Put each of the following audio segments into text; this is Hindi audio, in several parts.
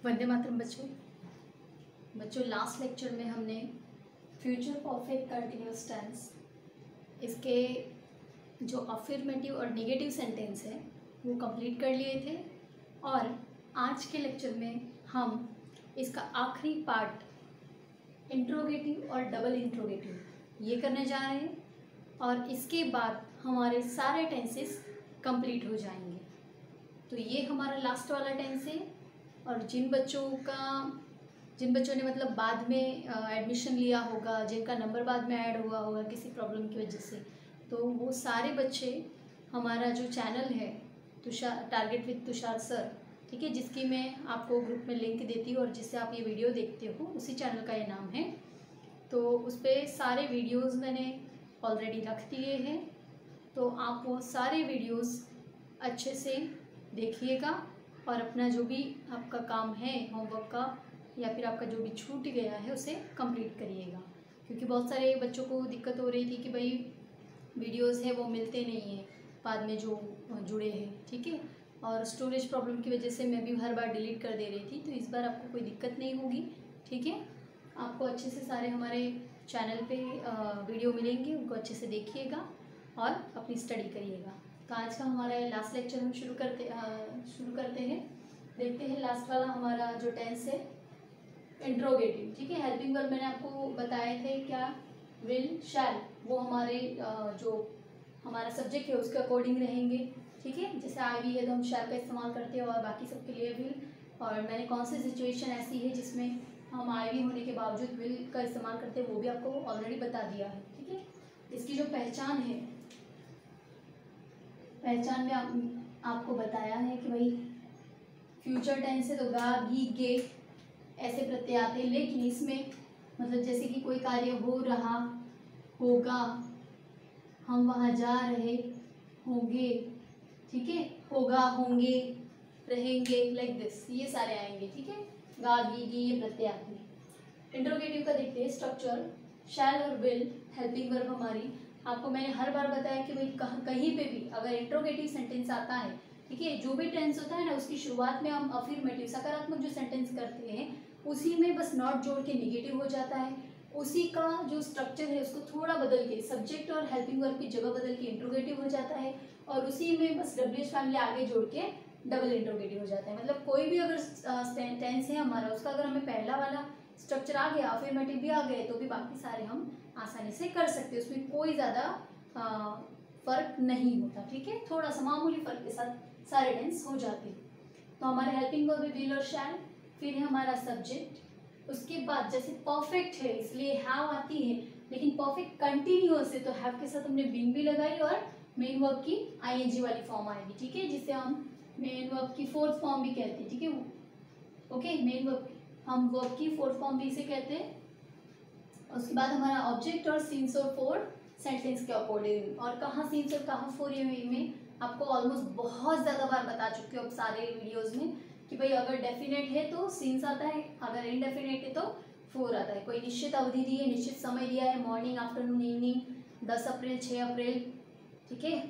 वंदे मातरम बच्चों लास्ट लेक्चर में हमने फ्यूचर परफेक्ट कंटिन्यूअस टेंस इसके जो अफर्मेटिव और नेगेटिव सेंटेंस है वो कंप्लीट कर लिए थे। और आज के लेक्चर में हम इसका आखिरी पार्ट इंट्रोगेटिव और डबल इंट्रोगेटिव ये करने जा रहे हैं और इसके बाद हमारे सारे टेंसेस कंप्लीट हो जाएंगे। तो ये हमारा लास्ट वाला टेंस है। और जिन बच्चों ने मतलब बाद में एडमिशन लिया होगा, जिनका नंबर बाद में ऐड हुआ होगा किसी प्रॉब्लम की वजह से, तो वो सारे बच्चे हमारा जो चैनल है Tushar target with Tushar sir, ठीक है, जिसकी मैं आपको ग्रुप में लिंक देती हूँ और जिससे आप ये वीडियो देखते हो, उसी चैनल का ये नाम है। तो उस पर सारे वीडियोस मैंने ऑलरेडी रख दिए हैं, तो आप वो सारे वीडियोस अच्छे से देखिएगा और अपना जो भी आपका काम है होमवर्क का या फिर आपका जो भी छूट गया है उसे कंप्लीट करिएगा। क्योंकि बहुत सारे बच्चों को दिक्कत हो रही थी कि भाई वीडियोस है वो मिलते नहीं हैं बाद में जो जुड़े हैं, ठीक है, और स्टोरेज प्रॉब्लम की वजह से मैं भी हर बार डिलीट कर दे रही थी। तो इस बार आपको कोई दिक्कत नहीं होगी, ठीक है। आपको अच्छे से सारे हमारे चैनल पे वीडियो मिलेंगे, उनको अच्छे से देखिएगा और अपनी स्टडी करिएगा। तो आज का हमारा लास्ट लेक्चर हम शुरू करते हैं। देखते हैं लास्ट वाला हमारा जो टेंस है इंट्रोगेटिव, ठीक है। हेल्पिंग वर्ब मैंने आपको बताए थे क्या, विल, शैल, वो हमारे जो हमारा सब्जेक्ट है उसके अकॉर्डिंग रहेंगे, ठीक है। जैसे आई वी है तो हम शैल का इस्तेमाल करते हैं और बाकी सबके लिए विल। और मैंने कौन सी सिचुएशन ऐसी है जिसमें हम आई वी होने के बावजूद विल का इस्तेमाल करते हैं वो भी आपको ऑलरेडी बता दिया है, ठीक है। इसकी जो पहचान है, पहचान में आपको बताया है कि भाई फ्यूचर टेंस है तो गा, गी, गे ऐसे प्रत्यय आते हैं, लेकिन इसमें मतलब जैसे कि कोई कार्य हो रहा होगा, हम वहाँ जा रहे होंगे, ठीक है, होगा, होंगे, रहेंगे, लाइक दिस, ये सारे आएंगे, ठीक है। गा, गी, गी ये प्रत्यय आते हैं। इंट्रोगेटिव का देखते हैं स्ट्रक्चर, शैल और विल हेल्पिंग वर्ब हमारी। आपको मैंने हर बार बताया कि भाई कहीं पे भी अगर इंट्रोगेटिव सेंटेंस आता है, ठीक है, जो भी टेंस होता है ना उसकी शुरुआत में हम अफर्मेटिव सकारात्मक जो सेंटेंस करते हैं उसी में बस नॉट जोड़ के निगेटिव हो जाता है। उसी का जो स्ट्रक्चर है उसको थोड़ा बदल के सब्जेक्ट और हेल्पिंग वर्ब की जगह बदल के इंट्रोगेटिव हो जाता है और उसी में बस डब्ल्यूएच फैमिली आगे जोड़ के डबल इंट्रोगेटिव हो जाता है। मतलब कोई भी अगर टेंस है हमारा, उसका अगर हमें पहला वाला स्ट्रक्चर आ गया, अफर्मेटिव भी आ गए, तो भी बाकी सारे हम आसानी से कर सकते हैं, उसमें कोई ज़्यादा फर्क नहीं होता, ठीक है। थोड़ा सा मामूली फर्क के साथ सारे टेंस हो जाते हैं। तो हमारे हेल्पिंग वर्ब है विल और शैल, फिर है हमारा सब्जेक्ट, उसके बाद जैसे परफेक्ट है इसलिए हैव आती है, लेकिन परफेक्ट कंटिन्यूअस है तो हैव के साथ हमने बीन भी लगाई और मेन वर्ब की आईएनजी वाली फॉर्म आएगी, ठीक है, जिसे हम मेन वर्ब की फोर्थ फॉर्म भी कहते हैं, ठीक है। ओके, मेन वर्ब हम वर्ब की फोर्थ फॉर्म भी इसे कहते हैं। उसके बाद हमारा ऑब्जेक्ट और सीन्स और फोर सेंटेंस के अकॉर्डिंग, और कहाँ सीन्स और कहाँ फोर ये में आपको ऑलमोस्ट बहुत ज़्यादा बार बता चुकी हूँ अब सारे वीडियोस में कि भाई अगर डेफिनेट है तो सीन्स आता है, अगर इनडेफिनेट है तो फोर आता है। कोई निश्चित अवधि दी है, निश्चित समय दिया है, मॉर्निंग, आफ्टरनून, इवनिंग, 10 अप्रैल, 6 अप्रैल, ठीक है,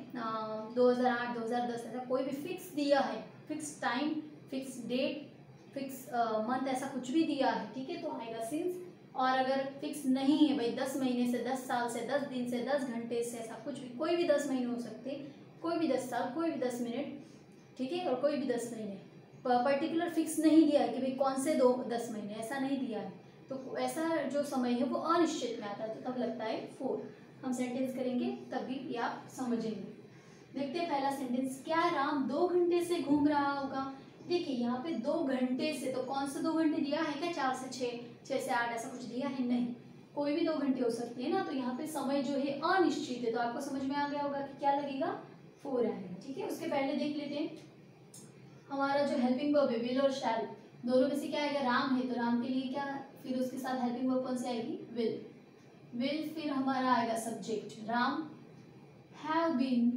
2008, 2010, ऐसा कोई भी फिक्स दिया है, fix time, fix date, fix month, ऐसा कुछ भी दिया है, ठीक है, तो आएगा सीन्स। और अगर फिक्स नहीं है भाई 10 महीने से, 10 साल से, 10 दिन से, 10 घंटे से, ऐसा कुछ भी, कोई भी 10 महीने हो सकते, कोई भी 10 साल, कोई भी 10 मिनट, ठीक है, और कोई भी 10 महीने, पर्टिकुलर फिक्स नहीं दिया है कि भाई कौन से 10 महीने, ऐसा नहीं दिया है, तो ऐसा जो समय है वो अनिश्चित में आता है, तो तब लगता है फोर। हम सेंटेंस करेंगे तभी ये आप समझेंगे। देखते हैं पहला सेंटेंस, क्या राम 2 घंटे से घूम रहा होगा। देखिए यहाँ पे 2 घंटे से, तो कौन सा 2 घंटे दिया है क्या, 4 से 6, 6 से 8, ऐसा कुछ दिया है नहीं, कोई भी 2 घंटे हो सकती है ना। तो यहाँ पे समय जो है अनिश्चित है, तो आपको समझ में आ गया होगा कि क्या लगेगा, फोर आएगा, ठीक है। उसके पहले देख लेते हैं हमारा जो हेल्पिंग वर्ब है विल और शैल, दोनों में से क्या आएगा, राम है तो राम के लिए क्या, फिर उसके साथ हेल्पिंग वर्ब कौन सी आएगी, विल, विल, फिर हमारा आएगा subject Ram, have been,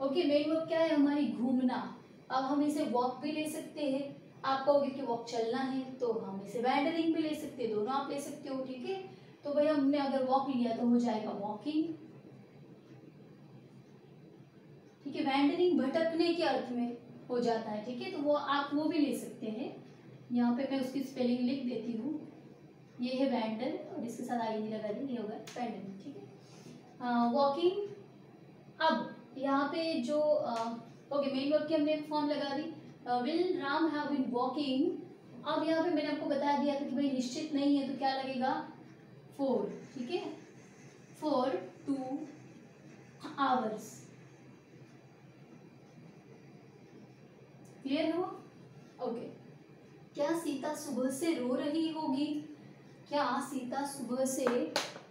okay, main verb क्या है हमारी घूमना। अब हम इसे वॉक भी ले सकते हैं, आप कहोगे कि वॉक चलना है तो हम इसे वैंडरिंग भी ले सकते हैं, दोनों आप ले सकते हो, ठीक है। तो भाई हमने अगर वॉक लिया तो हो जाएगा वॉकिंग, ठीक है। वैंडरिंग भटकने के अर्थ में, हो जाता है, ठीक है। तो वो आप वो भी ले सकते हैं। यहाँ पे मैं उसकी स्पेलिंग लिख देती हूँ। ये है वेंडल और इसके साथ आई लगा दी, ये होगा वेंडल, ठीक है। वॉकिंग, अब यहाँ पे जो ओके मेन वर्ब की हमने फॉर्म लगा दी, will Ram have been walking. अब यहाँ पे मैंने आपको बता दिया था कि भाई निश्चित नहीं है तो क्या लगेगा, फॉर, ठीक है, फॉर 2 hours। क्लियर हुआ? ओके। क्या सीता सुबह से रो रही होगी? क्या सीता सुबह से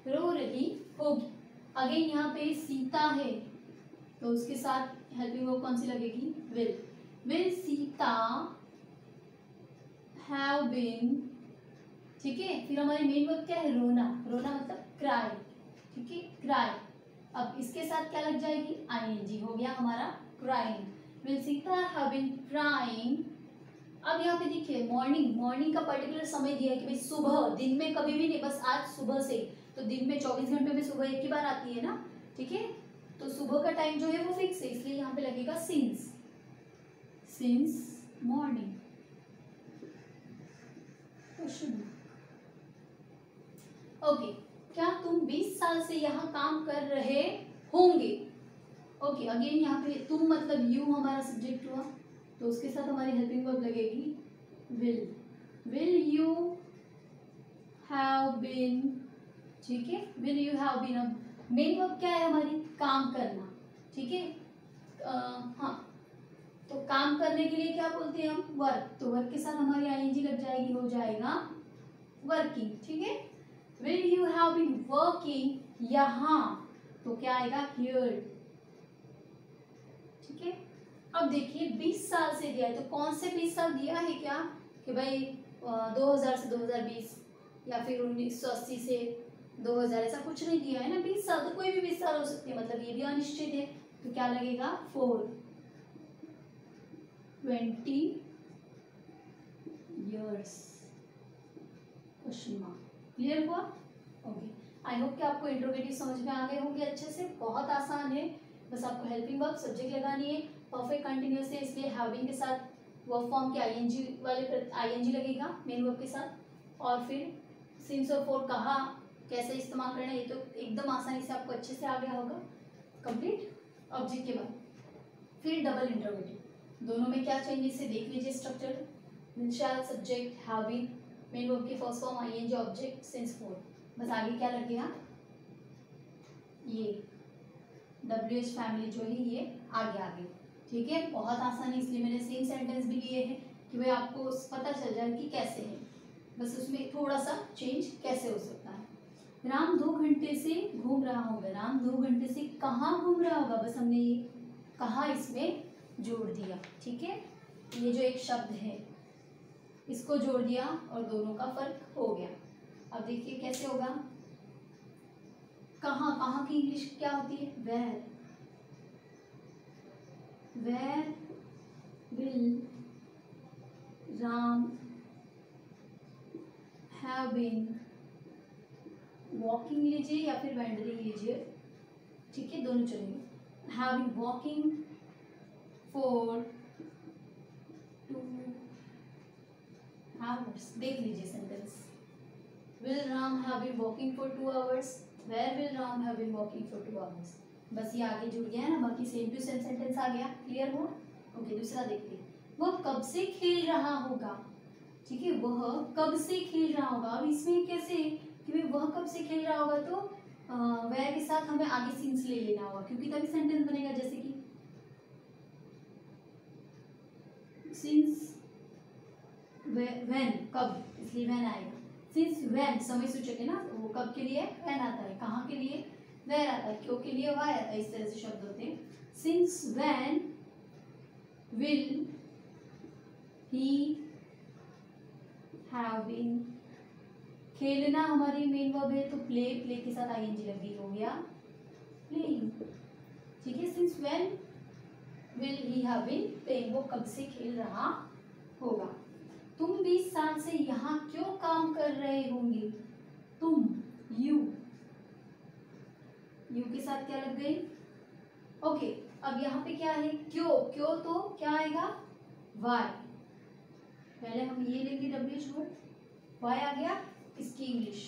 रो रही होगी? अगेन यहाँ पे सीता है तो उसके साथ हेल्पिंग वर्ब कौन सी लगेगी, will. Will Sita have been, ठीक है। फिर हमारी मेन वर्ब क्या है, रोना। रोना मतलब क्राई, ठीक है, क्राई। अब इसके साथ क्या लग जाएगी, आईएनजी, हो गया हमारा crying. Will Sita have been crying. अब यहाँ पे देखिए मॉर्निंग, मॉर्निंग का पर्टिकुलर समय दिया है कि भाई सुबह, दिन में कभी भी नहीं, बस आज सुबह से। तो दिन में 24 घंटे में सुबह एक ही बार आती है ना, ठीक है। तो सुबह का टाइम जो है वो फिक्स है, इसलिए यहाँ पे लगेगा सिंस, सिंस मॉर्निंग। ओके, क्या तुम 20 साल से यहाँ काम कर रहे होंगे? ओके, अगेन यहाँ पे तुम मतलब यू हमारा सब्जेक्ट हुआ, तो उसके साथ हमारी हेल्पिंग वर्ब लगेगी will. Will you have been, ठीक है, विल यू हैव बीन। अब मेन वर्ब क्या है हमारी, काम करना, ठीक है। हाँ, तो काम करने के लिए क्या बोलते हैं हम, वर्क। तो वर्क के साथ हमारी आईएनजी लग जाएगी, हो जाएगा वर्किंग, ठीक है। Will you have been working यहाँ, तो क्या आएगा, हियर, ठीक है। अब देखिए 20 साल से दिया है, तो कौन से 20 साल दिया है क्या, कि भाई 2000 से 2020 या फिर 1980 से 2000, ऐसा कुछ नहीं दिया है ना। 20 साल तो कोई भी 20 साल हो सकती है, मतलब ये भी अनिश्चित है, तो क्या लगेगा, 420 years, क्वेश्चन मार्क। क्लियर हुआ? ओके, आई होप कि आपको इंट्रोगेटिव समझ में आ गए होंगे अच्छे से। बहुत आसान है, बस आपको हेल्पिंग वर्ब सब्जेक्ट लगानी है, परफेक्ट कंटिन्यूअस है, इसलिए हैविंग के साथ वर्ब फॉर्म के आईएनजी वाले आईएनजी लगेगा मेन वर्ब के साथ, और फिर सिंस और फॉर कहा कैसे इस्तेमाल करना है, ये तो एकदम आसानी से आपको अच्छे से आ गया होगा। कंप्लीट। ऑब्जेक्ट के बाद फिर डबल इंट्रोगेटिव, दोनों में क्या चेंजेस है देख लीजिए। Structure, shall subject, having, main verb के first form ING object since for, बस आगे क्या लग गया, ये WH फैमिली जो है ये आगे, ठीक है। बहुत आसान है, इसलिए मैंने सेम सेंटेंस भी लिए हैं कि भाई आपको पता चल जाए कि कैसे है, बस उसमें थोड़ा सा चेंज कैसे हो सकता है। राम 2 घंटे से घूम रहा होगा, राम 2 घंटे से कहाँ घूम रहा होगा, बस हमने ये कहाँ इसमें जोड़ दिया, ठीक है। ये जो एक शब्द है इसको जोड़ दिया और दोनों का फर्क हो गया। अब देखिए कैसे होगा, कहाँ, कहाँ की इंग्लिश क्या होती है, where. Where will Ram have been walking लीजिए या फिर वैंडरिंग लीजिए, ठीक है, दोनों चलेंगे। Have been walking for 2 hours, देख लीजिए sentence. Will Ram have been walking for 2 hours, where will Ram have been walking for 2 hours, बस ये आगे जुड़ गया है ना, बाकी सेम टू सेम सेंटेंस आ गया। क्लियर हुआ? ओके, दूसरा देखिए, वह कब से खेल रहा होगा, ठीक है, वह कब से खेल रहा होगा। अब इसमें कैसे कि भाई वह कब से खेल रहा होगा, तो वेयर के साथ हमें आगे सिंस ले लेना होगा, क्योंकि तभी सेंटेंस बनेगा। जैसे कि सिंस व्हेन, कब, इसलिए व्हेन आएगा। सिंस व्हेन समय सूचक है ना, वो कब के लिए व्हेन आता है, कहाँ के लिए वेयर आता है, क्यों के लिए वाई आता है, इस तरह से शब्द होते हैं। Since when will he have been, खेलना हमारी मेन वर्ब है, तो प्ले, प्ले के साथ आईएनजी लगी, हो गया प्लेइंग, ठीक है। Since when will he have been playing, वो कब से खेल रहा होगा। तुम 20 साल से यहाँ क्यों काम कर रहे होंगे, तुम, यू, यू के साथ क्या लग गई, ओके। अब यहाँ पे क्या है, क्यों, क्यों तो क्या आएगा, वाई, पहले हम ये लेंगे WH वर्ड, वाई आ गया इसकी इंग्लिश,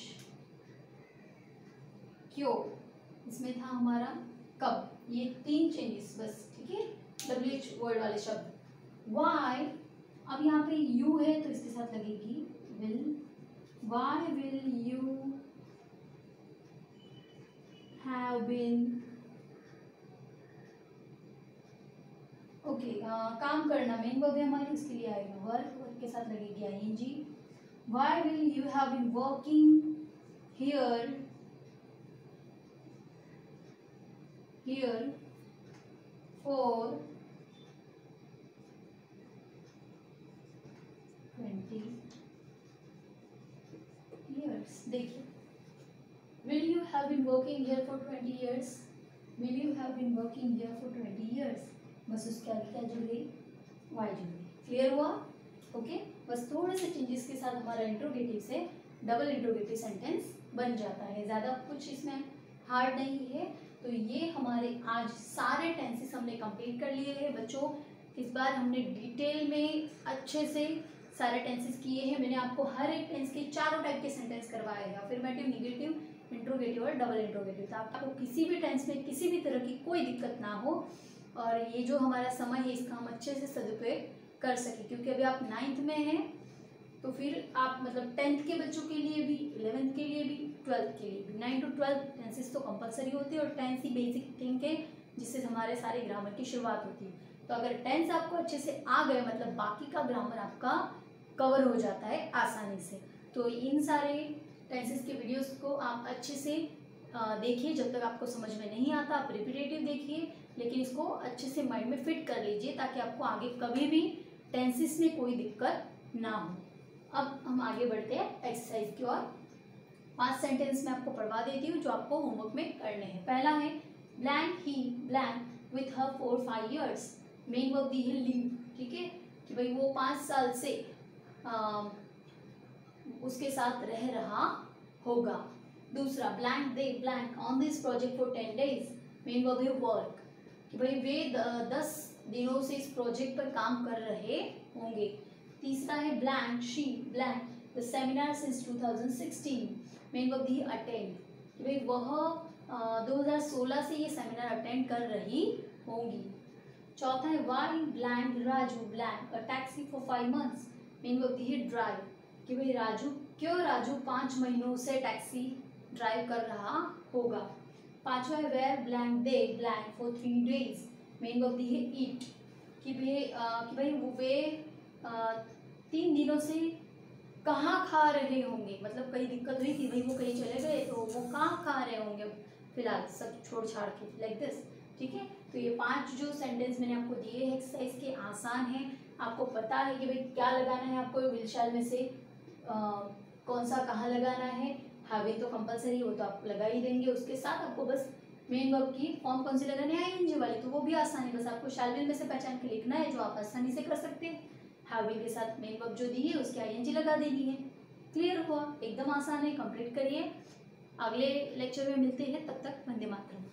क्यों, इसमें था हमारा कब, ये 3 चेंजेस बस, ठीक है, WH वर्ड वाले शब्द। वाई, अब यहाँ पे यू है तो इसके साथ लगेगी will, why will you have been, okay, काम करना मेन वर्ब है हमारी, इसके लिए आएगा वर्क, वर्क के साथ लगेगी ING। Why will you have been working here, here for 20 years। देखिए, will you have been working here for 20 years, will you have been working here for 20 years, बस उसके आगे क्या जुड़ गई, वाई जुड़ गई। क्लियर हुआ? ओके, बस थोड़े से चेंजेस के साथ हमारा इंट्रोगेटिव से डबल इंट्रोगेटिव सेंटेंस बन जाता है, ज़्यादा कुछ इसमें हार्ड नहीं है। तो ये हमारे आज सारे टेंसेस हमने कंप्लीट कर लिए हैं बच्चों। इस बार हमने डिटेल में अच्छे से सारे टेंसेस किए हैं। मैंने आपको हर एक टेंस के चारों टाइप के सेंटेंस करवाए हैं, अफर्मेटिव, नेगेटिव, इंट्रोगेटिव और डबल इंट्रोगेटिव। तो आपको किसी भी टेंस में किसी भी तरह की कोई दिक्कत ना हो और ये जो हमारा समय है इसका हम अच्छे से सदुपयोग कर सकें, क्योंकि अभी आप 9th में हैं तो फिर आप मतलब 10th के बच्चों के लिए भी, 11th के लिए भी, 12th के लिए भी 9 to 12 टेंसेस तो कंपलसरी होती है और टेंस ही बेसिक थिंग है जिससे हमारे सारे ग्रामर की शुरुआत होती है। तो अगर टेंस आपको अच्छे से आ गए मतलब बाकी का ग्रामर आपका कवर हो जाता है आसानी से। तो इन सारे टेंसेस के वीडियोस को आप अच्छे से देखिए, जब तक आपको समझ में नहीं आता आप रिपीटेटिव देखिए, लेकिन इसको अच्छे से माइंड में फिट कर लीजिए ताकि आपको आगे कभी भी टेंसेस में कोई दिक्कत ना हो। अब हम आगे बढ़ते हैं एक्सरसाइज की ओर। 5 सेंटेंस मैं आपको पढ़वा देती हूँ जो आपको होमवर्क में करने हैं। पहला है blank he blank with her 4-5 years, main verb दी है लिव, ठीक है, कि भाई वो 5 साल से उसके साथ रह रहा होगा। दूसरा blank they blank on this project for 10 days, main verb है वर्क, कि भाई वे 10 दिनों से इस प्रोजेक्ट पर काम कर रहे होंगे। तीसरा है blank she blank the seminar since 2016, main verb the attend, कि भाई वह 2016 से ये सेमिनार अटेंड कर रही होंगी। चौथा है why blank Raju blank a taxi for 5 months, main verb दी है ड्राइव, कि भाई राजू 5 महीनों से टैक्सी ड्राइव कर रहा होगा। पांचवा है where blank they blank for 3 days, main verb दी है ईट, कि भाई वे 3 दिनों से कहाँ खा रहे होंगे, मतलब कहीं दिक्कत हुई थी भाई वो कहीं चले गए तो वो कहाँ खा रहे होंगे फिलहाल सब छोड़ छाड़ के, लाइक दिस, ठीक है। तो ये 5 जो सेंटेंस मैंने आपको दिए हैं एक्सरसाइज के, आसान है, आपको पता है कि भाई क्या लगाना है, आपको विल शैल में से कौन सा कहाँ लगाना है। हैविंग तो कंपलसरी हो तो आप लगा ही देंगे, उसके साथ आपको बस मेन वर्ब की फॉर्म कौन सी लगानी है, ING वाली, तो वो भी आसान है, बस आपको शैल विल में से पहचान के लिखना है जो आप आसानी से कर सकते हैं। हैविंग के साथ मेन वर्ब जो दी है उसकी ING लगा देनी है। क्लियर हुआ? एकदम आसान है, कंप्लीट करिए। अगले लेक्चर में मिलते हैं, तब तक वंदे मातरम।